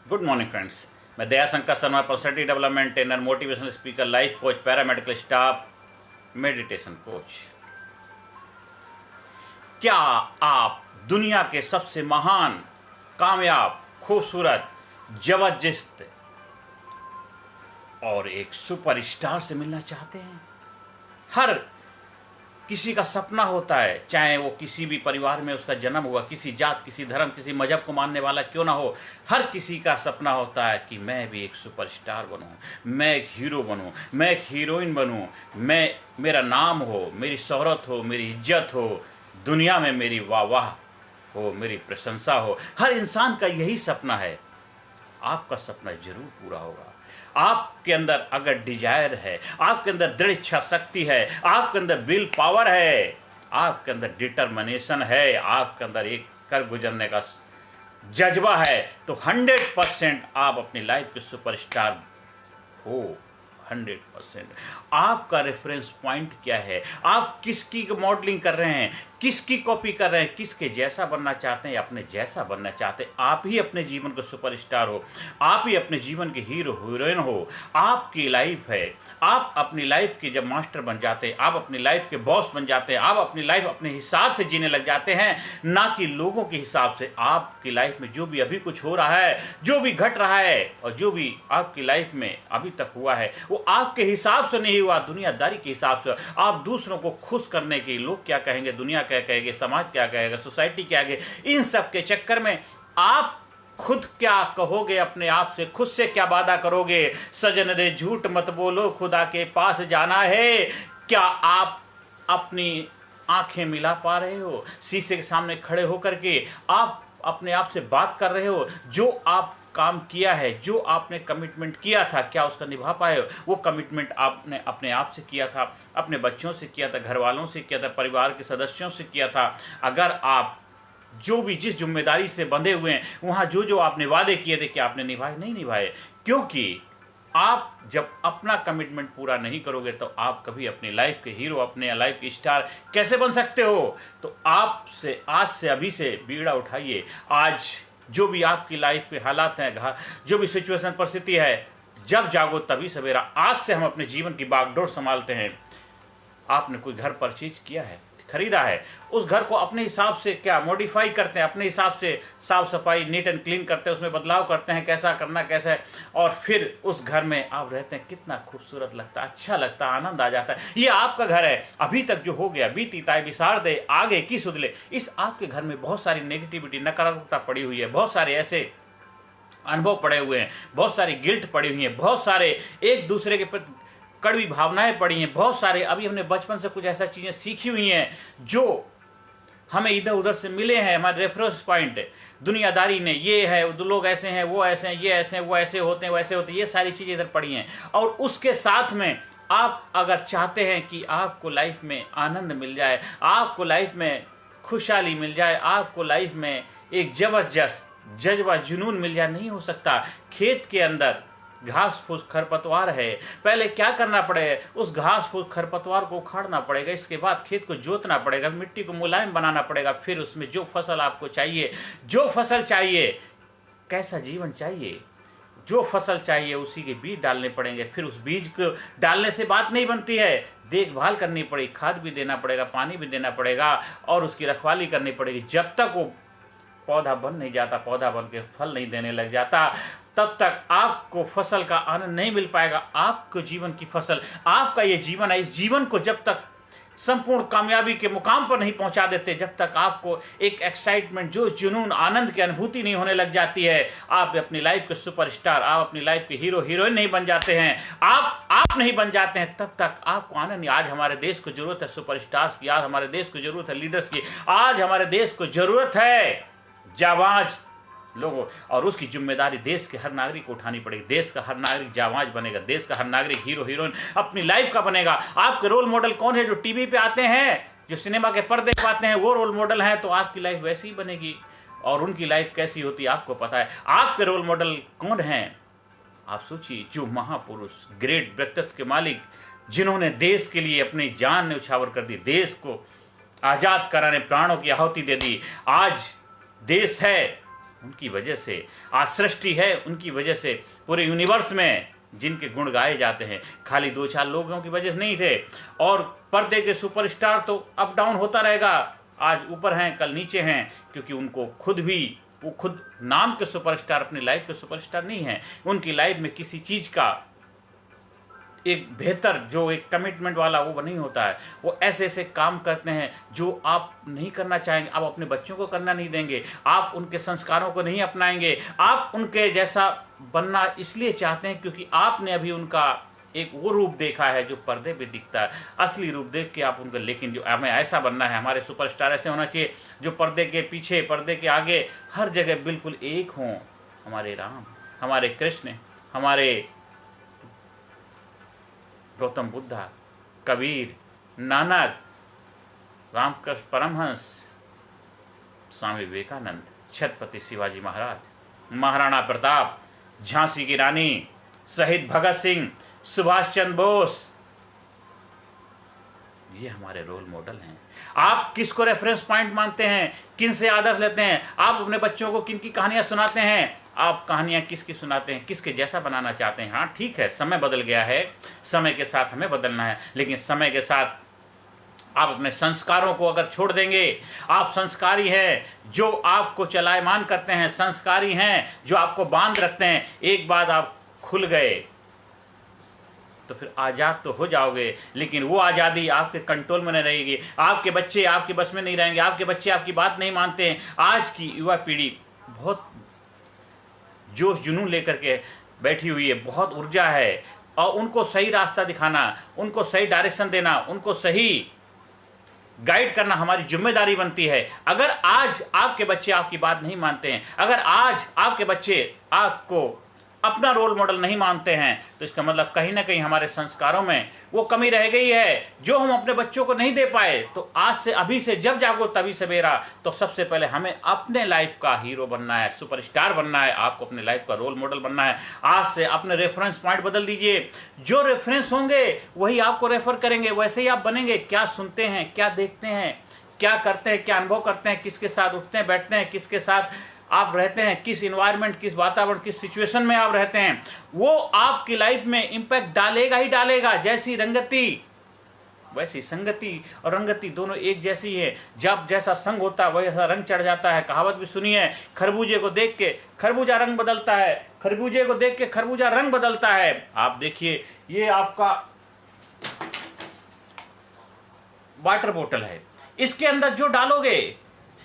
Good morning friends. मैं Daya Shankar Sharma, personality development trainer, motivational speaker, life coach, paramedical staff, meditation coach. क्या आप दुनिया के सबसे महान, कामयाब, खूबसूरत, जबरदस्त और एक सुपरस्टार से मिलना चाहते हैं? हर किसी का सपना होता है, चाहे वो किसी भी परिवार में उसका जन्म हुआ, किसी जात, किसी धर्म, किसी मजहब को मानने वाला क्यों ना हो, हर किसी का सपना होता है कि मैं भी एक सुपरस्टार बनूं, मैं एक हीरो बनूं, मैं एक हीरोइन बनूं, मेरा नाम हो, मेरी शोहरत हो, मेरी इज्जत हो, दुनिया में मेरी वाह वाह हो, मेरी प्रशंसा हो। हर इंसान का यही सपना है। आपका सपना जरूर पूरा होगा। आपके अंदर अगर डिजायर है, आपके अंदर दृढ़ इच्छा शक्ति है, आपके अंदर विल पावर है, आपके अंदर डिटर्मिनेशन है, आपके अंदर एक कर गुजरने का जज्बा है, तो 100% आप अपनी लाइफ के सुपरस्टार हो। 100%। आपका रेफरेंस पॉइंट क्या है? आप किसकी मॉडलिंग कर रहे हैं, किसकी कॉपी कर रहे हैं, किसके जैसा बनना चाहते हैं या अपने जैसा बनना चाहते हैं? आप ही अपने जीवन के सुपरस्टार हो, आप ही अपने जीवन के हीरो हीरोइन हो। आपकी लाइफ है। आप अपनी लाइफ के जब मास्टर बन जाते हैं, आप अपनी लाइफ के बॉस बन जाते हैं, आप अपनी लाइफ अपने हिसाब से जीने लग जाते हैं, ना कि लोगों के हिसाब से। आपकी लाइफ में जो भी अभी कुछ हो रहा है, जो भी घट रहा है और जो भी आपकी लाइफ में अभी तक हुआ है, वो आपके हिसाब से नहीं हुआ, दुनियादारी के हिसाब से। आप दूसरों को खुश करने के, लोग क्या कहेंगे, दुनिया क्या कहेगी, समाज क्या कहेगा, सोसाइटी क्या कहेगी, इन सब के चक्कर में आप खुद क्या कहोगे अपने आप से, खुद से क्या वादा करोगे? सजन रे झूठ मत बोलो, खुदा के पास जाना है। क्या आप अपनी आंखें मिला पा रहे हो? शीशे के सामने खड़े होकर के आप अपने आप से बात कर रहे हो? जो आप काम किया है, जो आपने कमिटमेंट किया था, क्या उसका निभा पाए? वो कमिटमेंट आपने अपने आप से किया था, अपने बच्चों से किया था, घर वालों से किया था, परिवार के सदस्यों से किया था? अगर आप जो भी जिस जिम्मेदारी से बंधे हुए हैं, वहां जो जो आपने वादे किए थे, क्या आपने निभाए? नहीं निभाए। क्योंकि आप जब अपना कमिटमेंट पूरा नहीं करोगे तो आप कभी अपनी लाइफ के हीरो, अपने लाइफ के स्टार कैसे बन सकते हो? तो आपसे आज से अभी से बीड़ा उठाइए। आज जो भी आपकी लाइफ के हालात हैं, जो भी सिचुएशन परिस्थिति है, जब जागो तभी सवेरा। आज से हम अपने जीवन की बागडोर संभालते हैं। आपने कोई घर परचेज किया है, खरीदा है, उस घर को अपने हिसाब से क्या मॉडिफाई करते हैं, अपने हिसाब से साफ सफाई, नीट एंड क्लीन करते हैं, उसमें बदलाव करते हैं, कैसा करना कैसा है, और फिर उस घर में आप रहते हैं। कितना खूबसूरत लगता है, अच्छा लगता है, आनंद आ जाता है। ये आपका घर है। अभी तक जो हो गया बीती ताई बिसार दे, आगे की सुधले। इस आपके घर में बहुत सारी नेगेटिविटी, नकारात्मकता पड़ी हुई है, बहुत सारे ऐसे अनुभव पड़े हुए हैं, बहुत सारी गिल्ट पड़ी हुई है, बहुत सारे एक दूसरे के प्रति कड़वी भावनाएं पड़ी हैं, बहुत सारे अभी हमने बचपन से कुछ ऐसा चीजें सीखी हुई हैं जो हमें इधर उधर से मिले हैं, हमारे रेफरेंस पॉइंट दुनियादारी ने। ये है, लोग ऐसे हैं, वो ऐसे हैं, ये ऐसे हैं, वो ऐसे होते हैं, वैसे होते हैं, ये सारी चीजें इधर पड़ी हैं। और उसके साथ में आप अगर चाहते हैं कि आपको लाइफ में आनंद मिल जाए, आपको लाइफ में खुशहाली मिल जाए, आपको लाइफ में एक जबरदस्त जज्बा जुनून मिल जाए, नहीं हो सकता। खेत के अंदर घास फूस खरपतवार है, पहले क्या करना पड़ेगा? उस घास फूस खरपतवार को उखाड़ना पड़ेगा, इसके बाद खेत को जोतना पड़ेगा, मिट्टी को मुलायम बनाना पड़ेगा, फिर उसमें जो फसल आपको चाहिए, जो फसल चाहिए, कैसा जीवन चाहिए, जो फसल चाहिए उसी के बीज डालने पड़ेंगे। फिर उस बीज को डालने से बात नहीं बनती है, देखभाल करनी पड़ेगी, खाद भी देना पड़ेगा, पानी भी देना पड़ेगा और उसकी रखवाली करनी पड़ेगी। जब तक वो पौधा बन नहीं जाता, पौधा बन के फल नहीं देने लग जाता, तब तक आपको फसल का आनंद नहीं मिल पाएगा। आपको जीवन की फसल, आपका ये जीवन है, इस जीवन को जब तक संपूर्ण कामयाबी के मुकाम पर नहीं पहुंचा देते, जब तक आपको एक एक्साइटमेंट, जो जुनून, आनंद की अनुभूति नहीं होने लग जाती है, आप अपनी लाइफ के सुपरस्टार, आप अपनी लाइफ के हीरो हीरोइन नहीं बन जाते हैं, आप नहीं बन जाते हैं, तब तक आपको आनंद नहीं। आज हमारे देश को जरूरत है सुपरस्टार्स की, आज हमारे देश को जरूरत है लीडर्स की, आज हमारे देश को जरूरत है जाबाज लोगों। और उसकी जिम्मेदारी देश के हर नागरिक को उठानी पड़ेगी। देश का हर नागरिक जाबाज बनेगा, देश का हर नागरिक हीरो हीरोइन अपनी लाइफ का बनेगा। आपके रोल मॉडल कौन है? जो टीवी पे आते हैं, जो सिनेमा के पर्दे पाते हैं, वो रोल मॉडल हैं, तो आपकी लाइफ वैसी ही बनेगी। और उनकी लाइफ कैसी होती है आपको पता है। आपके रोल मॉडल कौन हैं? आप सोचिए, जो महापुरुष, ग्रेट व्यक्तित्व के मालिक, जिन्होंने देश के लिए अपनी जान न्यौछावर कर दी, देश को आजाद कराने प्राणों की आहुति दे दी। आज देश है उनकी वजह से आज सृष्टि है, उनकी वजह से पूरे यूनिवर्स में जिनके गुण गाए जाते हैं, खाली 2-4 लोगों की वजह से नहीं थे। और पर्दे के सुपरस्टार तो अप डाउन होता रहेगा, आज ऊपर हैं कल नीचे हैं, क्योंकि उनको वो खुद नाम के सुपरस्टार, अपनी लाइफ के सुपरस्टार नहीं हैं। उनकी लाइफ में किसी चीज़ का एक बेहतर जो एक कमिटमेंट वाला वो नहीं होता है। वो ऐसे ऐसे काम करते हैं जो आप नहीं करना चाहेंगे, आप अपने बच्चों को करना नहीं देंगे, आप उनके संस्कारों को नहीं अपनाएंगे, आप उनके जैसा बनना इसलिए चाहते हैं क्योंकि आपने अभी उनका एक वो रूप देखा है जो पर्दे पे दिखता है, असली रूप देख के आप उनका, लेकिन जो हमें ऐसा बनना है, हमारे सुपरस्टार ऐसे होना चाहिए जो पर्दे के पीछे, पर्दे के आगे, हर जगह बिल्कुल एक हों। हमारे राम, हमारे कृष्ण, हमारे गौतम बुद्धा, कबीर, नानक, रामकृष्ण परमहंस, स्वामी विवेकानंद, छत्रपति शिवाजी महाराज, महाराणा प्रताप, झांसी की रानी, शहीद भगत सिंह, सुभाष चंद्र बोस, ये हमारे रोल मॉडल हैं। आप किसको रेफरेंस पॉइंट मानते हैं, किन से आदर्श लेते हैं? आप अपने बच्चों को किन की कहानियां सुनाते हैं? आप कहानियां किसकी सुनाते हैं, किसके जैसा बनाना चाहते हैं? हाँ ठीक है, समय बदल गया है, समय के साथ हमें बदलना है, लेकिन समय के साथ आप अपने संस्कारों को अगर छोड़ देंगे, आप संस्कारी हैं जो आपको चलायमान करते हैं, संस्कारी हैं जो आपको बांध रखते हैं, एक बार आप खुल गए तो फिर आज़ाद तो हो जाओगे, लेकिन वो आज़ादी आपके कंट्रोल में नहीं रहेगी। आपके बच्चे आपके बस में नहीं रहेंगे, आपके बच्चे आपकी बात नहीं मानते हैं। आज की युवा पीढ़ी बहुत जोश जुनून लेकर के बैठी हुई है, बहुत ऊर्जा है, और उनको सही रास्ता दिखाना, उनको सही डायरेक्शन देना, उनको सही गाइड करना हमारी जिम्मेदारी बनती है। अगर आज आपके बच्चे आपकी बात नहीं मानते हैं, अगर आज आपके बच्चे आपको अपना रोल मॉडल नहीं मानते हैं, तो इसका मतलब कहीं ना कहीं हमारे संस्कारों में वो कमी रह गई है जो हम अपने बच्चों को नहीं दे पाए। तो आज से, अभी से, जब जागो तभी सवेरा, तो सबसे पहले हमें अपने लाइफ का हीरो बनना है, सुपरस्टार बनना है, आपको अपने लाइफ का रोल मॉडल बनना है। आज से अपने रेफरेंस पॉइंट बदल दीजिए, जो रेफरेंस होंगे वही आपको रेफर करेंगे, वैसे ही आप बनेंगे। क्या सुनते हैं, क्या देखते हैं, क्या करते हैं, क्या अनुभव करते हैं, किसके साथ उठते हैं बैठते हैं, किसके साथ आप रहते हैं, किस इन्वायरमेंट, किस वातावरण, किस सिचुएशन में आप रहते हैं, वो आपकी लाइफ में इंपैक्ट डालेगा ही डालेगा। जैसी रंगति वैसी संगति, और रंगति दोनों एक जैसी है। जब जैसा संग होता है वैसा रंग चढ़ जाता है। कहावत भी सुनी है, खरबूजे को देख के खरबूजा रंग बदलता है, खरबूजे को देख के खरबूजा रंग बदलता है। आप देखिए, ये आपका वाटर बोतल है, इसके अंदर जो डालोगे,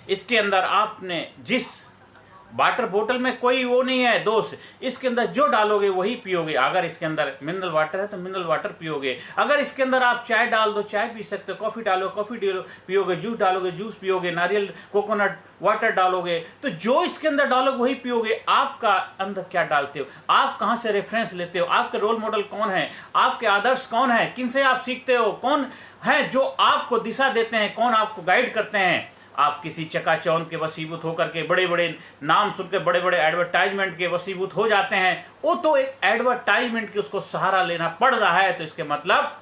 इसके अंदर आपने जिस वाटर बोतल में कोई वो नहीं है दोष, इसके अंदर जो डालोगे वही पियोगे। अगर इसके अंदर मिनरल वाटर है तो मिनरल वाटर पियोगे, अगर इसके अंदर आप चाय डाल दो चाय पी सकते हो, कॉफी डालो कॉफी पियोगे, जूस डालोगे जूस पियोगे, नारियल कोकोनट वाटर डालोगे, तो जो इसके अंदर डालोगे वही पियोगे। आपका अंदर क्या डालते हो, आप कहाँ से रेफरेंस लेते हो, आपके रोल मॉडल कौन है, आपके आदर्श कौन है, किन से आप सीखते हो, कौन है जो आपको दिशा देते हैं, कौन आपको गाइड करते हैं। आप किसी चकाचौंध के वशीभूत होकर के, बड़े बड़े नाम सुनकर बड़े बड़े एडवर्टाइजमेंट के वशीभूत हो जाते हैं। वो तो एक एडवर्टाइजमेंट की उसको सहारा लेना पड़ रहा है, तो इसके मतलब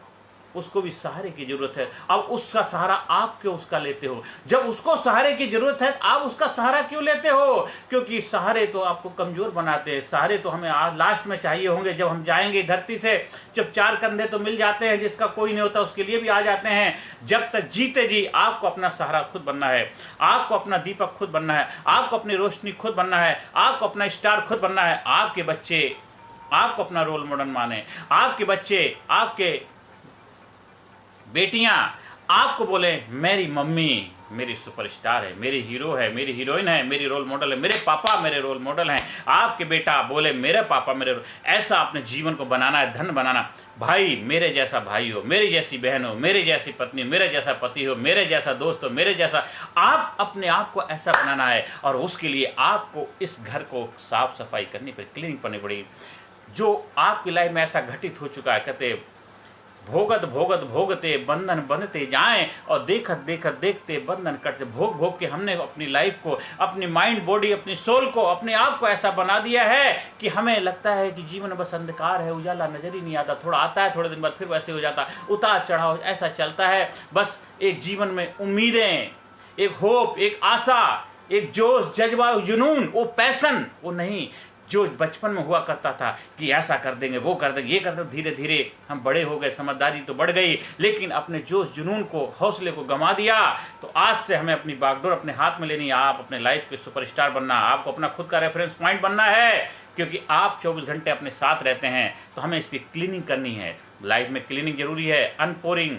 उसको भी सहारे की जरूरत है। अब उसका सहारा आप क्यों उसका लेते हो? जब उसको सहारे की जरूरत है आप उसका सहारा क्यों लेते हो? क्योंकि सहारे तो आपको कमजोर बनाते हैं। सहारे तो हमें लास्ट में चाहिए होंगे, जब हम जाएंगे धरती से, जब 4 कंधे तो मिल जाते हैं, जिसका कोई नहीं होता उसके लिए भी आ जाते हैं। जब तक जीते जी आपको अपना सहारा खुद बनना है, आपको अपना दीपक खुद बनना है, आपको अपनी रोशनी खुद बनना है, आपको अपना स्टार खुद बनना है। आपके बच्चे आपको अपना रोल मॉडल माने, आपके बच्चे, आपके बेटियां आपको बोले मेरी मम्मी मेरी सुपरस्टार है, मेरी हीरो है, मेरी हीरोइन है, मेरी रोल मॉडल है, मेरे पापा मेरे रोल मॉडल हैं। आपके बेटा बोले मेरे पापा मेरे ऐसा अपने जीवन को बनाना है, धन बनाना। भाई मेरे जैसा भाई हो, मेरी जैसी बहन हो, मेरी जैसी पत्नी, मेरे जैसा पति हो, मेरे जैसा दोस्त हो, मेरे जैसा, आप अपने आप को ऐसा बनाना है। और उसके लिए आपको इस घर को साफ सफाई करनी पड़ेगी, क्लीनिंग करनी पड़ेगी। जो आपकी लाइफ में ऐसा घटित हो चुका है, कहते भोगत भोगत भोगते बंधन बंधते जाएं, और देखत देखत देखते बंधन कटते। भोग भोग के हमने अपनी लाइफ को, अपनी माइंड बॉडी, अपनी सोल को, अपने आप को ऐसा बना दिया है कि हमें लगता है कि जीवन बस अंधकार है, उजाला नजर ही नहीं आता। थोड़ा आता है, थोड़े दिन बाद फिर वैसे हो जाता है, उतार चढ़ाव ऐसा चलता है। बस एक जीवन में उम्मीदें, एक होप, एक आशा, एक जोश, जज्बा, जुनून, वो पैशन, वो नहीं जो बचपन में हुआ करता था कि ऐसा कर देंगे, वो कर देंगे, ये कर देंगे। धीरे धीरे हम बड़े हो गए, समझदारी तो बढ़ गई, लेकिन अपने जोश, जुनून को, हौसले को गंवा दिया। तो आज से हमें अपनी बागडोर अपने हाथ में लेनी है। आप अपने लाइफ के सुपरस्टार बनना, आपको अपना खुद का रेफरेंस पॉइंट बनना है, क्योंकि आप 24 घंटे अपने साथ रहते हैं। तो हमें इसकी क्लीनिंग करनी है। लाइफ में क्लीनिंग जरूरी है, अनपोरिंग,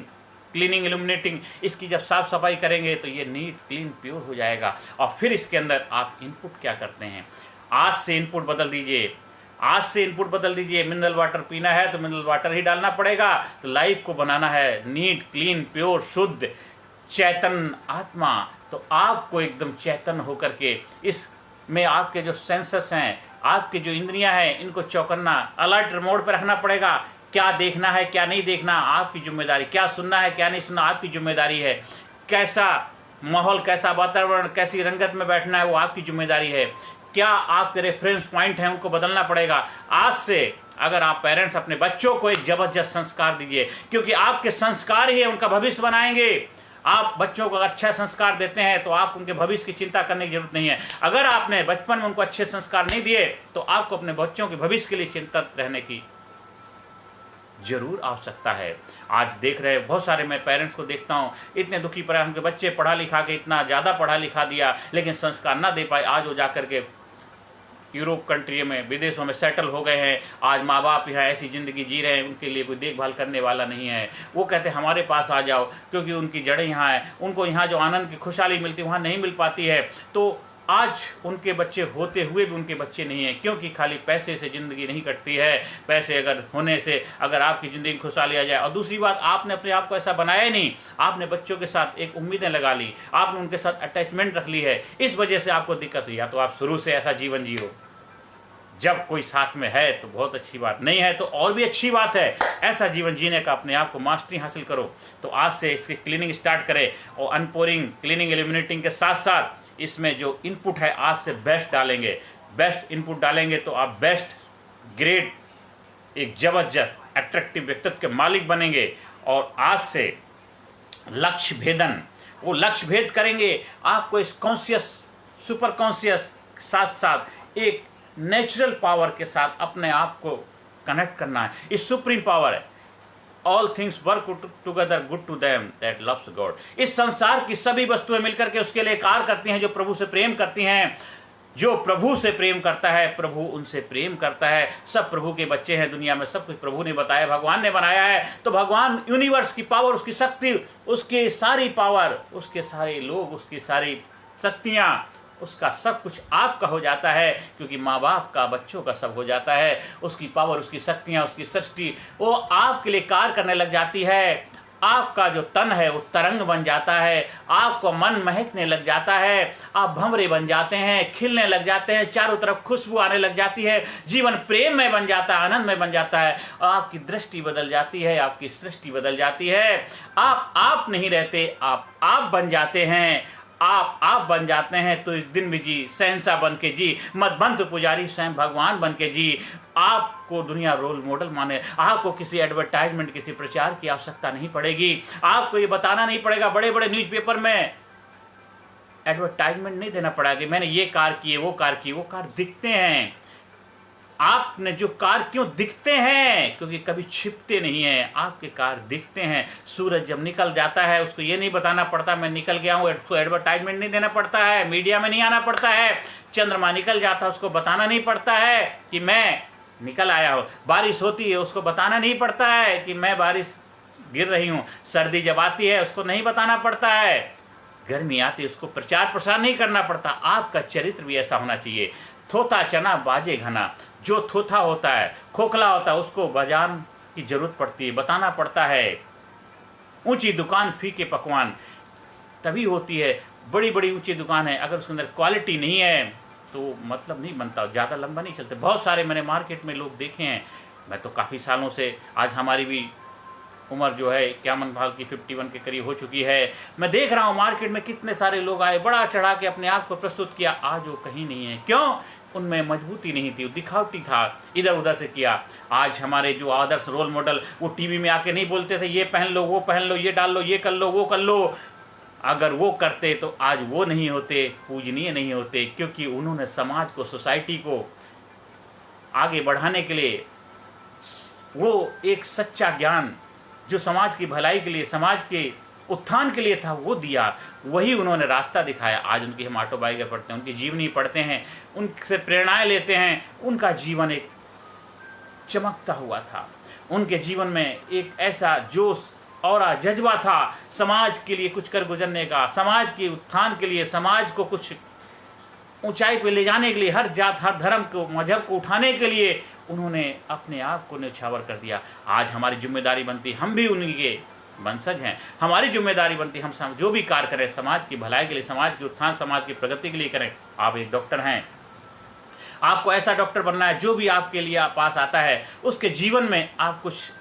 क्लीनिंग, इल्यूमिनेटिंग। इसकी जब साफ सफाई करेंगे तो ये नीट, क्लीन, प्योर हो जाएगा। और फिर इसके अंदर आप इनपुट क्या करते हैं, आज से इनपुट बदल दीजिए। आज से इनपुट बदल दीजिए। मिनरल वाटर पीना है तो मिनरल वाटर ही डालना पड़ेगा। तो लाइफ को बनाना है नीट, क्लीन, प्योर, शुद्ध, चैतन्य आत्मा। तो आपको एकदम चैतन्य होकर के इसमें आपके जो सेंसेस हैं, आपके जो इंद्रियां हैं, इनको चौकन्ना, अलर्ट मोड पर रखना पड़ेगा। क्या देखना है, क्या नहीं देखना, आपकी जिम्मेदारी। क्या सुनना है, क्या नहीं सुनना, आपकी जिम्मेदारी है। कैसा माहौल, कैसा वातावरण, कैसी रंगत में बैठना है, वो आपकी जिम्मेदारी है। क्या आपके रेफरेंस पॉइंट हैं, उनको बदलना पड़ेगा। आज से अगर आप पेरेंट्स अपने बच्चों को एक जबरदस्त संस्कार दीजिए, क्योंकि आपके संस्कार ही उनका भविष्य बनाएंगे। आप बच्चों को अच्छे संस्कार देते हैं तो आप उनके भविष्य की चिंता करने की जरूरत नहीं है। अगर आपने बचपन में उनको अच्छे संस्कार नहीं दिए तो आपको अपने बच्चों के भविष्य के लिए चिंतित रहने की जरूर आवश्यकता है। आज देख रहे बहुत सारे, मैं पेरेंट्स को देखता हूँ, इतने दुखी पड़े, उनके बच्चे पढ़ा लिखा के इतना ज़्यादा पढ़ा लिखा दिया, लेकिन संस्कार ना दे पाए। आज वो जाकर के यूरोप कंट्री में, विदेशों में सेटल हो गए हैं। आज माँ बाप यहाँ ऐसी ज़िंदगी जी रहे हैं, उनके लिए कोई देखभाल करने वाला नहीं है। वो कहते हैं हमारे पास आ जाओ, क्योंकि उनकी जड़ें यहाँ हैं। उनको यहाँ जो आनंद की खुशहाली मिलती है वहाँ नहीं मिल पाती है। तो आज उनके बच्चे होते हुए भी उनके बच्चे नहीं हैं, क्योंकि खाली पैसे से ज़िंदगी नहीं कटती है। पैसे अगर होने से अगर आपकी ज़िंदगी खुशहाली आ जाए, और दूसरी बात, आपने अपने आप को ऐसा बनाया ही नहीं। आपने बच्चों के साथ एक उम्मीदें लगा ली, आपने उनके साथ अटैचमेंट रख ली है, इस वजह से आपको दिक्कत हुई। या तो आप शुरू से ऐसा जीवन जियो, जब कोई साथ में है तो बहुत अच्छी बात, नहीं है तो और भी अच्छी बात है। ऐसा जीवन जीने का अपने आप को मास्टरी हासिल करो। तो आज से इसकी क्लीनिंग स्टार्ट करें, और अनपोरिंग, क्लीनिंग, इल्यूमिनेटिंग के साथ साथ इसमें जो इनपुट है आज से बेस्ट डालेंगे। बेस्ट इनपुट डालेंगे तो आप बेस्ट, ग्रेट, एक जबरदस्त अट्रैक्टिव व्यक्तित्व के मालिक बनेंगे। और आज से लक्ष्य भेदन, वो लक्ष्य भेद करेंगे। आपको इस कॉन्शियस, सुपर कॉन्शियस साथ साथ एक नेचुरल पावर के साथ अपने आप को कनेक्ट करना है। इस सुप्रीम पावर है, all things work together good to them that loves God. इस संसार की सभी वस्तुएं मिलकर के उसके लिए कार्य करती हैं जो प्रभु से प्रेम करती हैं। जो प्रभु से प्रेम करता है, प्रभु उनसे प्रेम करता है। सब प्रभु के बच्चे हैं दुनिया में, सब कुछ प्रभु ने बताया, भगवान ने बनाया है। तो भगवान, यूनिवर्स की पावर, उसकी शक्ति, उसकी सारी पावर, उसके सारे लोग, उसकी सारी शक्तियाँ, उसका सब कुछ आपका हो जाता है, क्योंकि माँ बाप का बच्चों का सब हो जाता है। उसकी पावर, उसकी शक्तियाँ, उसकी सृष्टि, वो आपके लिए कार्य करने लग जाती है। आपका जो तन है वो तरंग बन जाता है, आपको मन महकने लग जाता है, आप भंवरे बन जाते हैं, खिलने लग जाते हैं, चारों तरफ खुशबू आने लग जाती है, जीवन प्रेम में बन जाता है, आनंद में बन जाता है, आपकी दृष्टि बदल जाती है, आपकी सृष्टि बदल जाती है। आप नहीं रहते, आप बन जाते हैं। आप बन जाते हैं तो एक दिन भी जी, शहंशाह बन के जी, मदबंत पुजारी स्वयं भगवान बन के जी। आपको दुनिया रोल मॉडल माने। आपको किसी एडवर्टाइजमेंट, किसी प्रचार की आवश्यकता नहीं पड़ेगी। आपको ये बताना नहीं पड़ेगा, बड़े बड़े न्यूज़पेपर में एडवर्टाइजमेंट नहीं देना पड़ेगा कि मैंने ये कार किए, वो कार किए। वो कार दिखते हैं। आपने जो कार क्यों दिखते हैं, क्योंकि कभी छिपते नहीं हैं। आपके कार दिखते हैं। सूरज जब निकल जाता है उसको ये नहीं बताना पड़ता मैं निकल गया हूँ, उसको एडवर्टाइजमेंट नहीं देना पड़ता है, मीडिया में नहीं आना पड़ता है। चंद्रमा निकल जाता है, उसको बताना नहीं पड़ता है कि मैं निकल आया हूँ। बारिश होती है, उसको बताना नहीं पड़ता है कि मैं बारिश गिर रही हूँ। सर्दी जब आती है उसको नहीं बताना पड़ता है। गर्मी आती है, उसको प्रचार प्रसार नहीं करना पड़ता। आपका चरित्र भी ऐसा होना चाहिए। थोथा चना बाजे घना। जो थोथा होता है, खोखला होता है, उसको बाजार की जरूरत पड़ती है, बताना पड़ता है। ऊंची दुकान फीके पकवान तभी होती है। बड़ी बड़ी ऊंची दुकान है, अगर उसके अंदर क्वालिटी नहीं है तो मतलब नहीं बनता, ज़्यादा लंबा नहीं चलते। बहुत सारे मैंने मार्केट में लोग देखे हैं। मैं तो काफ़ी सालों से, आज हमारी भी उम्र जो है 51 साल की, 51 के करीब हो चुकी है। मैं देख रहा हूँ मार्केट में कितने सारे लोग आए, बड़ा चढ़ा के अपने आप को प्रस्तुत किया। आज वो कहीं नहीं है। क्यों? उनमें मजबूती नहीं थी, दिखावटी था, इधर उधर से किया। आज हमारे जो आदर्श रोल मॉडल, वो टीवी में आके नहीं बोलते थे ये पहन लो, वो पहन लो, ये डाल लो, ये कर लो, वो कर लो। अगर वो करते तो आज वो नहीं होते, पूजनीय नहीं होते, क्योंकि उन्होंने समाज को, सोसाइटी को आगे बढ़ाने के लिए वो एक सच्चा ज्ञान जो समाज की भलाई के लिए, समाज के उत्थान के लिए था, वो दिया, वही उन्होंने रास्ता दिखाया। आज उनकी हम ऑटोबायोग्राफी पढ़ते हैं, उनकी जीवनी पढ़ते हैं, उनसे प्रेरणाएं लेते हैं। उनका जीवन एक चमकता हुआ था, उनके जीवन में एक ऐसा जोश और जज्बा था समाज के लिए कुछ कर गुजरने का, समाज के उत्थान के लिए, समाज को कुछ ऊंचाई पे ले जाने के लिए, हर जात हर धर्म को, मजहब को उठाने के लिए उन्होंने अपने आप को न्यौछावर कर दिया। आज हमारी जिम्मेदारी बनती, हम भी उन्हीं के वंशज हैं, हमारी जिम्मेदारी बनती हम जो भी कार्य करें समाज की भलाई के लिए, समाज के उत्थान, समाज की प्रगति के लिए करें। आप एक डॉक्टर हैं, आपको ऐसा डॉक्टर बनना है जो भी आपके लिए पास आता है उसके जीवन में आप कुछ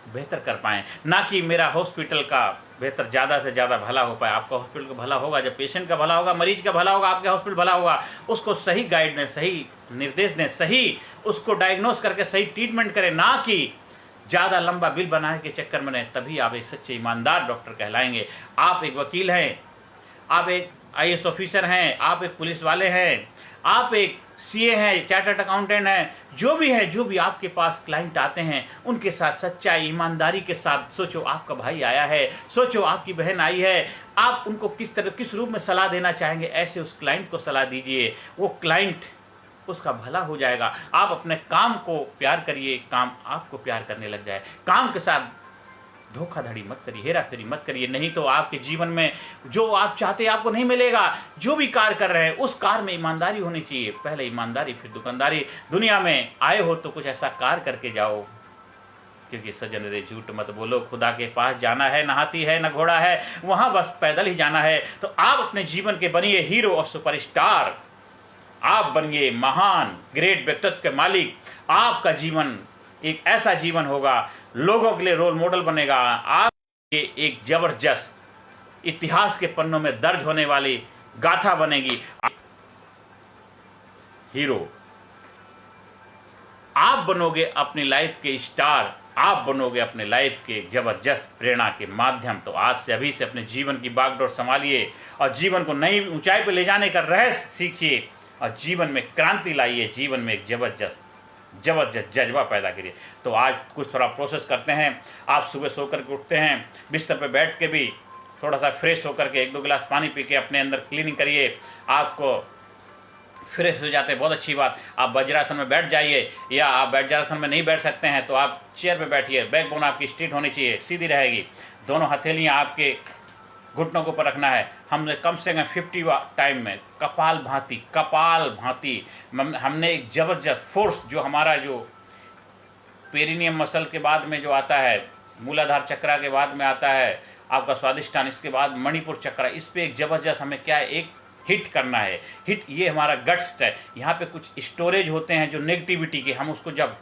बेहतर कर पाएं, ना कि मेरा हॉस्पिटल का बेहतर ज़्यादा से ज़्यादा भला हो पाए। आपका हॉस्पिटल का भला होगा जब पेशेंट का भला होगा, मरीज का भला होगा, आपके हॉस्पिटल भला होगा। उसको सही गाइड दें, सही निर्देश दें, सही उसको डायग्नोस करके सही ट्रीटमेंट करें, ना कि ज़्यादा लंबा बिल बनाने के चक्कर में रहें। तभी आप एक सच्चे ईमानदार डॉक्टर कहलाएंगे। आप एक वकील हैं, आप एक IAS ऑफिसर हैं, आप एक पुलिस वाले हैं, आप एक CA हैं, चार्टर्ड अकाउंटेंट हैं, जो भी आपके पास क्लाइंट आते हैं उनके साथ सच्चाई ईमानदारी के साथ सोचो आपका भाई आया है, सोचो आपकी बहन आई है, आप उनको किस रूप में सलाह देना चाहेंगे, ऐसे उस क्लाइंट को सलाह दीजिए, वो क्लाइंट उसका भला हो जाएगा। आप अपने काम को प्यार करिए, काम आपको प्यार करने लग जाए। काम के साथ धोखाधड़ी मत करिए, हेराफेरी मत करिए, नहीं तो आपके जीवन में जो आप चाहते हैं आपको नहीं मिलेगा। जो भी कार्य कर रहे हैं उस कार्य में ईमानदारी होनी चाहिए, पहले ईमानदारी फिर दुकानदारी। दुनिया में आए हो तो कुछ ऐसा कार्य करके जाओ, क्योंकि सजन रे झूठ मत बोलो, खुदा के पास जाना है, न हाथी है न घोड़ा है, वहां बस पैदल ही जाना है। तो आप अपने जीवन के बनिए हीरो और सुपरस्टार, आप बनिए महान ग्रेट व्यक्तित्व के मालिक। आपका जीवन एक ऐसा जीवन होगा, लोगों के लिए रोल मॉडल बनेगा, आपके एक जबरदस्त इतिहास के पन्नों में दर्ज होने वाली गाथा बनेगी। हीरो आप बनोगे, अपनी लाइफ के स्टार आप बनोगे, अपने लाइफ के जबरदस्त प्रेरणा के माध्यम। तो आज से, अभी से अपने जीवन की बागडोर संभालिए और जीवन को नई ऊंचाई पर ले जाने का रहस्य सीखिए और जीवन में क्रांति लाइए, जीवन में एक जबरदस्त जज्बा पैदा करिए। तो आज कुछ थोड़ा प्रोसेस करते हैं। आप सुबह सो करके उठते हैं, बिस्तर पे बैठ के भी थोड़ा सा फ्रेश होकर के 1-2 गिलास पानी पी के अपने अंदर क्लीनिंग करिए, आपको फ्रेश हो जाते हैं, बहुत अच्छी बात। आप वज्रासन में बैठ जाइए, या आप वज्रासन में नहीं बैठ सकते हैं तो आप चेयर पे बैठिए। बैकबोन आपकी स्ट्रेट होनी चाहिए, सीधी रहेगी। दोनों हथेलियाँ आपके घुटनों के ऊपर रखना है। हमने कम से कम 50 टाइम में कपाल भांति हमने एक जबरदस्त फोर्स, जो हमारा जो पेरिनियम मसल के बाद में जो आता है, मूलाधार चक्रा के बाद में आता है आपका स्वादिष्ठान, इसके बाद मणिपुर चक्रा, इस पे एक जबरदस्त हमें क्या है, एक हिट करना है। हिट ये हमारा गट्स है। यहाँ पे कुछ स्टोरेज होते हैं जो नेगेटिविटी के, हम उसको जब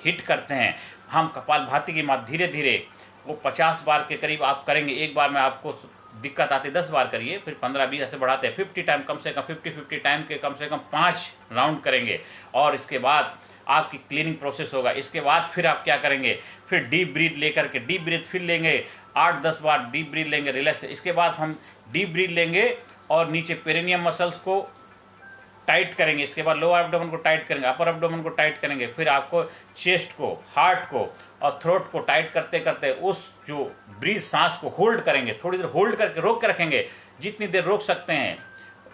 हिट करते हैं, हम कपाल भाती के बाद धीरे धीरे वो 50 बार के करीब आप करेंगे। एक बार में आपको दिक्कत आती 10 बार करिए, फिर 15-20 ऐसे बढ़ाते हैं। 50 टाइम कम से कम 50 टाइम के कम से कम 5 राउंड करेंगे और इसके बाद आपकी क्लीनिंग प्रोसेस होगा। इसके बाद फिर आप क्या करेंगे, फिर डीप ब्रीथ लेकर के, डीप ब्रीथ फिर लेंगे 8-10 बार डीप ब्रीथ लेंगे, रिलैक्स। इसके बाद हम डीप ब्रीथ लेंगे और नीचे पेरिनियम मसल्स को टाइट करेंगे, इसके बाद लोअर एब्डोमेन को टाइट करेंगे, अपर एब्डोमेन को टाइट करेंगे, फिर आपको चेस्ट को, हार्ट को और थ्रोट को टाइट करते करते उस जो ब्रीथ सांस को होल्ड करेंगे, थोड़ी देर होल्ड करके रोक के रखेंगे, जितनी देर रोक सकते हैं।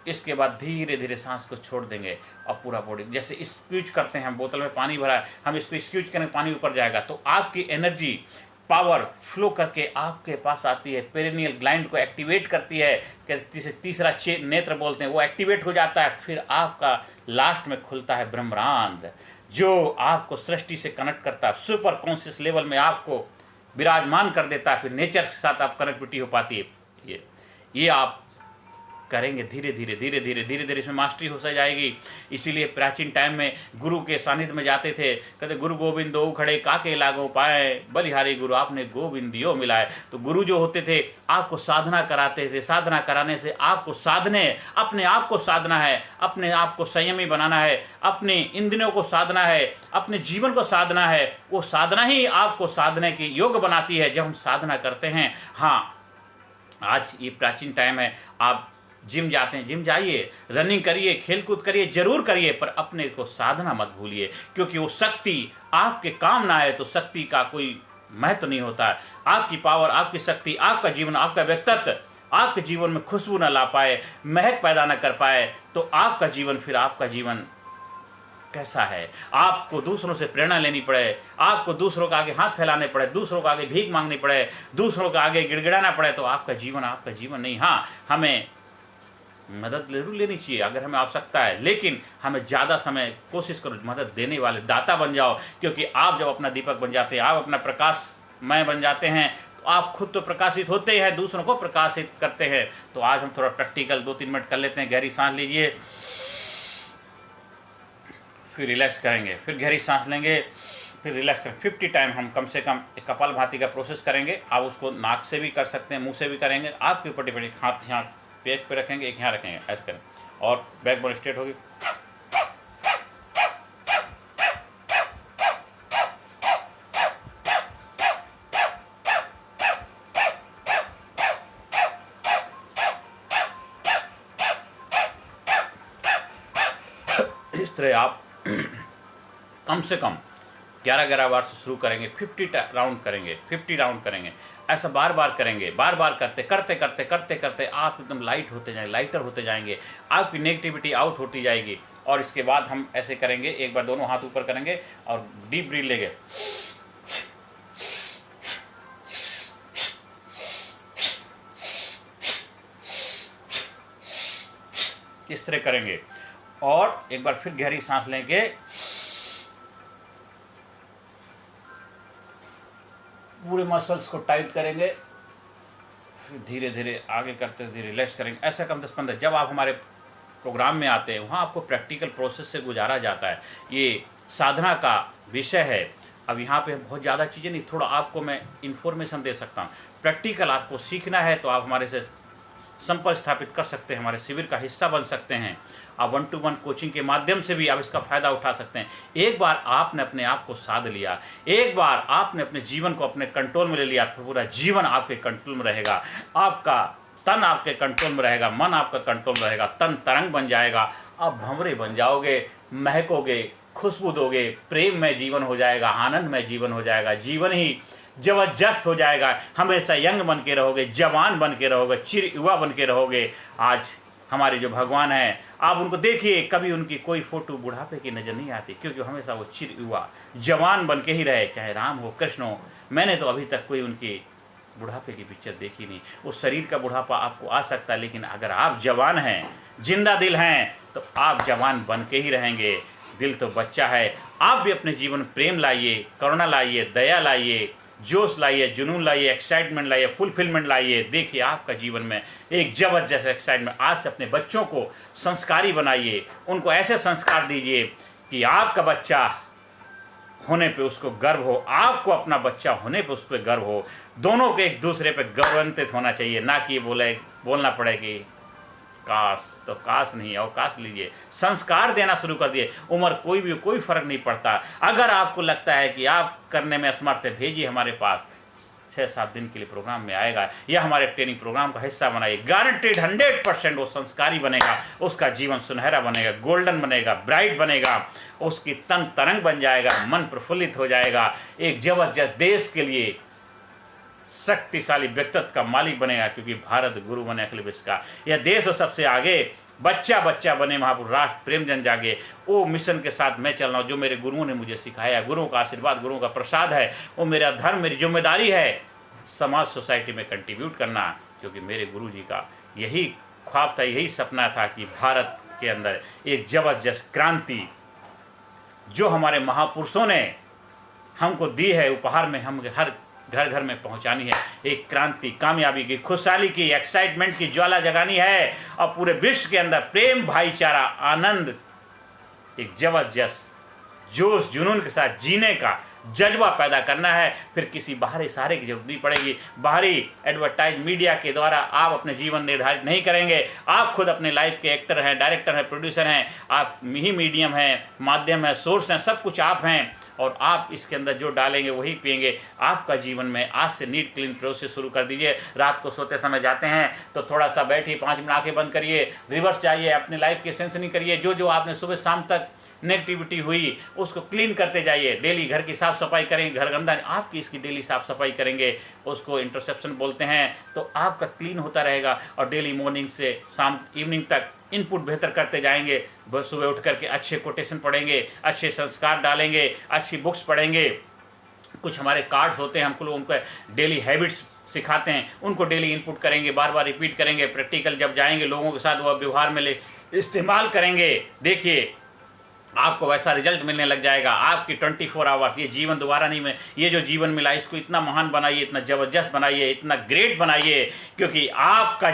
इसके बाद धीरे धीरे सांस को छोड़ देंगे और पूरा बॉडी जैसे स्क्यूज करते हैं, हम बोतल में पानी भरा है, हम इसको स्क्यूज करेंगे, पानी ऊपर जाएगा तो आपकी एनर्जी पावर फ्लो करके आपके पास आती है, पेरिनियल ग्लैंड को एक्टिवेट करती है, तीसरा नेत्र बोलते हैं, वो एक्टिवेट हो जाता है। फिर आपका लास्ट में खुलता है ब्रह्मांड, जो आपको सृष्टि से कनेक्ट करता है, सुपर कॉन्शियस लेवल में आपको विराजमान कर देता है। फिर नेचर के साथ आप कनेक्टिविटी हो पाती है। ये आप करेंगे धीरे धीरे इसमें मास्टरी हो जाएगी। इसीलिए प्राचीन टाइम में गुरु के सानिध्य में जाते थे, कहते गुरु गोविंदो खड़े काके लागो पाए, बलिहारी गुरु आपने गोविंदियो मिलाए। तो गुरु जो होते थे आपको साधना कराते थे, साधना कराने से आपको अपने आप को साधना है, अपने आप को संयमी बनाना है, अपने इंद्रियों को साधना है, अपने जीवन को साधना है। वो साधना ही आपको साधने की योग्य बनाती है। जब हम साधना करते हैं, हाँ आज ये प्राचीन टाइम है, आप जिम जाते हैं, जिम जाइए, रनिंग करिए, खेलकूद करिए, जरूर करिए, पर अपने को साधना मत भूलिए, क्योंकि वो शक्ति आपके काम ना आए तो शक्ति का कोई महत्व नहीं होता है। आपकी पावर, आपकी शक्ति, आपका जीवन, आपका व्यक्तित्व आपके जीवन में खुशबू ना ला पाए, महक पैदा ना कर पाए, तो आपका जीवन, फिर आपका जीवन कैसा है? आपको दूसरों से प्रेरणा लेनी पड़े, आपको दूसरों के आगे हाथ फैलाने पड़े, दूसरों के आगे भीख मांगनी पड़े, दूसरों के आगे गिड़गिड़ाना पड़े, तो आपका जीवन नहीं। हाँ, हमें मदद जरूर लेनी चाहिए अगर हमें आवश्यकता है, लेकिन हमें ज़्यादा समय कोशिश करो मदद देने वाले दाता बन जाओ, क्योंकि आप जब अपना दीपक बन जाते हैं, आप अपना प्रकाशमय बन जाते हैं, तो आप खुद तो प्रकाशित होते हैं, दूसरों को प्रकाशित करते हैं। तो आज हम थोड़ा प्रैक्टिकल 2-3 मिनट कर लेते हैं। गहरी सांस लीजिए, फिर रिलैक्स करेंगे, फिर गहरी सांस लेंगे, फिर रिलैक्स करेंगे। 50 टाइम हम कम से कम एक कपालभाति का प्रोसेस करेंगे। आप उसको नाक से भी कर सकते हैं, मुंह से भी करेंगे। आपके ऊपर डिपेंड, हाथ यहाँ पेट पे रखेंगे, एक यहाँ रखेंगे, ऐसे करें, और बैकबोन स्ट्रेट होगी। इस तरह आप कम से कम 11-11 बार से शुरू करेंगे, 50 राउंड करेंगे, 50 राउंड करेंगे। ऐसा बार बार करेंगे, बार बार करते आप एकदम लाइट होते जाएंगे, लाइटर होते जाएंगे, आपकी नेगेटिविटी आउट होती जाएगी। और इसके बाद हम ऐसे करेंगे, एक बार दोनों हाथ ऊपर करेंगे और डीप ब्रीथ लेंगे, इस तरह करेंगे। और एक बार फिर गहरी सांस लेंगे, पूरे मसल्स को टाइट करेंगे, फिर धीरे धीरे आगे करते धीरे रिलैक्स करेंगे। ऐसा कम 10-15। जब आप हमारे प्रोग्राम में आते हैं, वहाँ आपको प्रैक्टिकल प्रोसेस से गुजारा जाता है। ये साधना का विषय है। अब यहाँ पे बहुत ज़्यादा चीज़ें नहीं, थोड़ा आपको मैं इन्फॉर्मेशन दे सकता हूँ। प्रैक्टिकल आपको सीखना है तो आप हमारे से संपर्क स्थापित कर सकते हैं, हमारे शिविर का हिस्सा बन सकते हैं। आप 1-to-1 कोचिंग के माध्यम से भी आप इसका फायदा उठा सकते हैं। एक बार आपने अपने आप को साध लिया, एक बार आपने अपने जीवन को अपने कंट्रोल में ले लिया, फिर पूरा जीवन आपके कंट्रोल में रहेगा। आपका तन आपके कंट्रोल में रहेगा, मन आपका कंट्रोल में रहेगा, तन तरंग बन जाएगा, आप भंवरे बन जाओगे, महकोगे, खुशबू दोगे, प्रेम में जीवन हो जाएगा, आनंद में जीवन हो जाएगा, जीवन ही जबरदस्त हो जाएगा। हमेशा यंग बन के रहोगे, जवान बन के रहोगे, चिर युवा बन के रहोगे। आज हमारे जो भगवान हैं, आप उनको देखिए, कभी उनकी कोई फोटो बुढ़ापे की नज़र नहीं आती, क्योंकि हमेशा वो चिर युवा जवान बन के ही रहे, चाहे राम हो, कृष्ण हो। मैंने तो अभी तक कोई उनकी बुढ़ापे की पिक्चर देखी नहीं। उस शरीर का बुढ़ापा आपको आ सकता है, लेकिन अगर आप जवान हैं, जिंदा दिल हैं, तो आप जवान बन के ही रहेंगे। दिल तो बच्चा है। आप भी अपने जीवन में प्रेम लाइए, करुणा लाइए, दया लाइए, जोश लाइए, जुनून लाइए, एक्साइटमेंट लाइए, फुलफिलमेंट लाइए। देखिए आपका जीवन में एक जबरदस्त एक्साइटमेंट। आज से अपने बच्चों को संस्कारी बनाइए, उनको ऐसे संस्कार दीजिए कि आपका बच्चा होने पे उसको गर्व हो, आपको अपना बच्चा होने पे उस पर गर्व हो। दोनों को एक दूसरे पे गौरवान्वित होना चाहिए, ना कि बोलना पड़े कि काश। तो काश नहीं, अवकाश लीजिए, संस्कार देना शुरू कर दिए। उम्र कोई फर्क नहीं पड़ता। अगर आपको लगता है कि आप करने में असमर्थ है, भेजिए हमारे पास, 6-7 दिन के लिए प्रोग्राम में आएगा, या हमारे ट्रेनिंग प्रोग्राम का हिस्सा बनाइए। गारंटेड 100% वो संस्कारी बनेगा, उसका जीवन सुनहरा बनेगा, गोल्डन बनेगा, ब्राइट बनेगा, उसकी तन तरंग बन जाएगा, मन प्रफुल्लित हो जाएगा, एक जबरदस्त देश के लिए शक्तिशाली व्यक्तित्व का मालिक बनेगा, क्योंकि भारत गुरु बने अखिल विश्व का। यह देश सबसे आगे, बच्चा बने महापुरुष, राष्ट्र प्रेम जन जागे। वो मिशन के साथ मैं चल रहा हूँ, जो मेरे गुरुओं ने मुझे सिखाया। गुरुओं का आशीर्वाद, गुरुओं का प्रसाद है, वो मेरा धर्म, मेरी जिम्मेदारी है समाज सोसाइटी में कंट्रीब्यूट करना, क्योंकि मेरे गुरु जी का यही ख्वाब था, यही सपना था कि भारत के अंदर एक जबरदस्त क्रांति जो हमारे महापुरुषों ने हमको दी है उपहार में, हम हर घर घर में पहुंचानी है। एक क्रांति, कामयाबी की, खुशहाली की, एक्साइटमेंट की ज्वाला जगानी है, और पूरे विश्व के अंदर प्रेम, भाईचारा, आनंद, एक जबरदस्त जोश जुनून के साथ जीने का जज्बा पैदा करना है। फिर किसी बाहरी सहारे की जरूरत नहीं पड़ेगी। बाहरी एडवर्टाइज मीडिया के द्वारा आप अपने जीवन निर्धारित नहीं करेंगे। आप खुद अपने लाइफ के एक्टर हैं, डायरेक्टर हैं, प्रोड्यूसर हैं। आप ही मीडियम हैं, माध्यम है, सोर्स हैं, सब कुछ आप हैं और आप इसके अंदर जो डालेंगे वही पिएंगे। आपका जीवन में आज से नीट क्लीन प्रोसेस शुरू कर दीजिए। रात को सोते समय जाते हैं तो थोड़ा सा बैठिए, 5 मिनट आंखें बंद करिए, रिवर्स जाइए, अपनी लाइफ की सेंस नहीं करिए। जो आपने सुबह शाम तक नेगेटिविटी हुई उसको क्लीन करते जाइए। डेली घर की साफ सफाई करेंगे, घर गंदा आपकी इसकी डेली साफ सफाई करेंगे, उसको इंटरसेप्शन बोलते हैं, तो आपका क्लीन होता रहेगा। और डेली मॉर्निंग से शाम इवनिंग तक इनपुट बेहतर करते जाएंगे। सुबह उठ करके अच्छे कोटेशन पढ़ेंगे, अच्छे संस्कार डालेंगे, अच्छी बुक्स पढ़ेंगे। कुछ हमारे कार्ड्स होते हैं, हमको उनको डेली हैबिट्स सिखाते हैं, उनको डेली इनपुट करेंगे, बार बार रिपीट करेंगे। प्रैक्टिकल जब जाएंगे लोगों के साथ वह व्यवहार में इस्तेमाल करेंगे। देखिए आपको वैसा रिजल्ट मिलने लग जाएगा। आपकी 24 आवर्स ये जीवन दोबारा नहीं मिले। ये जो जीवन मिला इसको इतना महान बनाइए, इतना जबरदस्त बनाइए, इतना ग्रेट बनाइए, क्योंकि आपका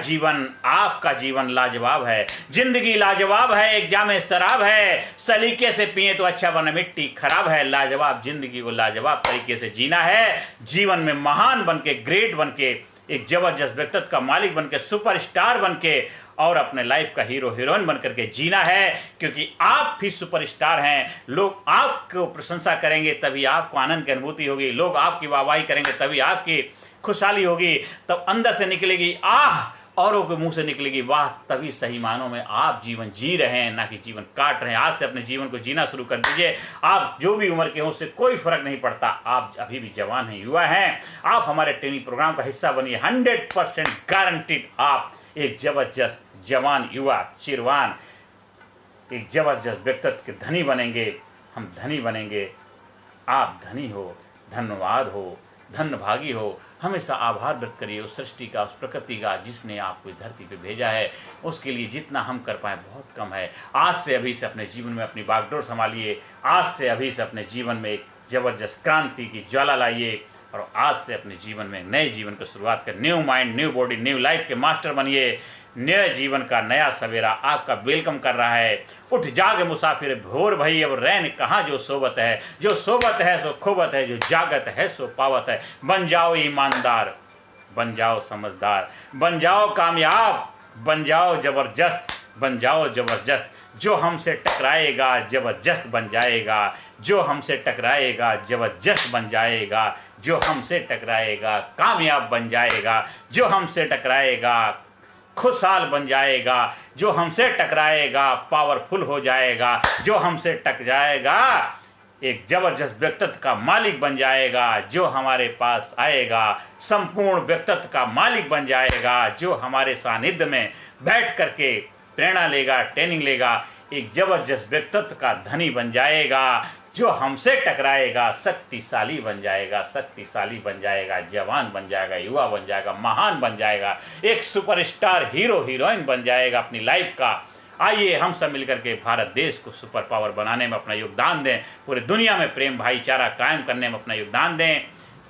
जीवन लाजवाब है। जिंदगी लाजवाब है, एक जामे शराब है, सलीके से पिए तो अच्छा वरना मिट्टी खराब है। लाजवाब जिंदगी को लाजवाब तरीके से जीना है। जीवन में महान बन के, ग्रेट बन के, एक जबरदस्त व्यक्तित्व का मालिक बन के, सुपरस्टार बन के और अपने लाइफ का हीरो हीरोइन बन करके जीना है। क्योंकि आप भी सुपरस्टार हैं। लोग आपको प्रशंसा करेंगे तभी आपको आनंद की अनुभूति होगी। लोग आपकी वाहवाही करेंगे तभी आपकी खुशहाली होगी। तब अंदर से निकलेगी आह, औरों के मुंह से निकलेगी वाह। तभी सही मानों में आप जीवन जी रहे हैं, ना कि जीवन काट रहे हैं। आज से अपने जीवन को जीना शुरू कर दीजिए। आप जो भी उम्र के हो उससे कोई फर्क नहीं पड़ता। आप अभी भी जवान हैं, युवा हैं। आप हमारे ट्रेनिंग प्रोग्राम का हिस्सा बनिए। 100% गारंटीड आप एक जबरदस्त जवान, युवा, चिरवान, एक जबरदस्त व्यक्तित्व के धनी बनेंगे। हम धनी बनेंगे। आप धनी हो, धन्यवाद हो, धन्यभागी हो। हमेशा आभार व्यक्त करिए उस सृष्टि का, उस प्रकृति का जिसने आपको इस धरती पे भेजा है। उसके लिए जितना हम कर पाए बहुत कम है। आज से अभी से अपने जीवन में अपनी बागडोर संभालिए। आज से अभी से अपने जीवन में एक जबरदस्त क्रांति की ज्वाला लाइए और आज से अपने जीवन में नए जीवन की शुरुआत कर। New mind, new body, new life के मास्टर बनिए। नए जीवन का नया सवेरा आपका वेलकम कर रहा है। उठ जाग मुसाफिर भोर भई, अब रैन कहाँ जो सोबत है। जो सोबत है सो खोबत है, जो जागत है सो पावत है। बन जाओ ईमानदार, बन जाओ समझदार, बन जाओ कामयाब, बन जाओ जबरदस्त, बन जाओ जबरदस्त। जो हमसे टकराएगा जबरदस्त बन जाएगा। जो हमसे टकराएगा जबरदस्त बन जाएगा। जो हमसे टकराएगा कामयाब बन जाएगा। जो हमसे टकराएगा खुशहाल बन जाएगा। जो हमसे टकराएगा पावरफुल हो जाएगा। जो हमसे टकराएगा एक जबरदस्त व्यक्तित्व का मालिक बन जाएगा। जो हमारे पास आएगा संपूर्ण व्यक्तित्व का मालिक बन जाएगा। जो हमारे सानिध्य में बैठ करके प्रेरणा लेगा, ट्रेनिंग लेगा, एक जबरदस्त व्यक्तित्व का धनी बन जाएगा। जो हमसे टकराएगा शक्तिशाली बन जाएगा, शक्तिशाली बन जाएगा, जवान बन जाएगा, युवा बन जाएगा, महान बन जाएगा, एक सुपरस्टार हीरो हीरोइन बन जाएगा अपनी लाइफ का। आइए हम सब मिलकर के भारत देश को सुपर पावर बनाने में अपना योगदान दें। पूरे दुनिया में प्रेम भाईचारा कायम करने में अपना योगदान दें।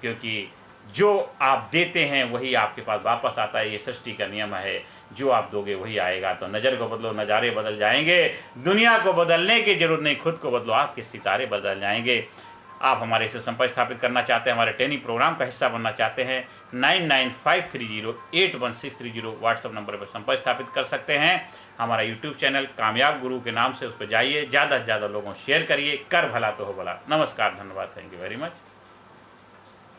क्योंकि जो आप देते हैं वही आपके पास वापस आता है। ये सृष्टि का नियम है। जो आप दोगे वही आएगा। तो नज़र को बदलो, नज़ारे बदल जाएंगे। दुनिया को बदलने की जरूरत नहीं, खुद को बदलो, आपके सितारे बदल जाएंगे। आप हमारे से संपर्क स्थापित करना चाहते हैं, हमारे ट्रेनिंग प्रोग्राम का हिस्सा बनना चाहते हैं, 9953081630 व्हाट्सएप नंबर पर संपर्क स्थापित कर सकते हैं। हमारा यूट्यूब चैनल कामयाब गुरु के नाम से उस पर जाइए, ज़्यादा से ज़्यादा लोगों शेयर करिए। कर भला तो हो भला। नमस्कार, धन्यवाद, थैंक यू वेरी मच।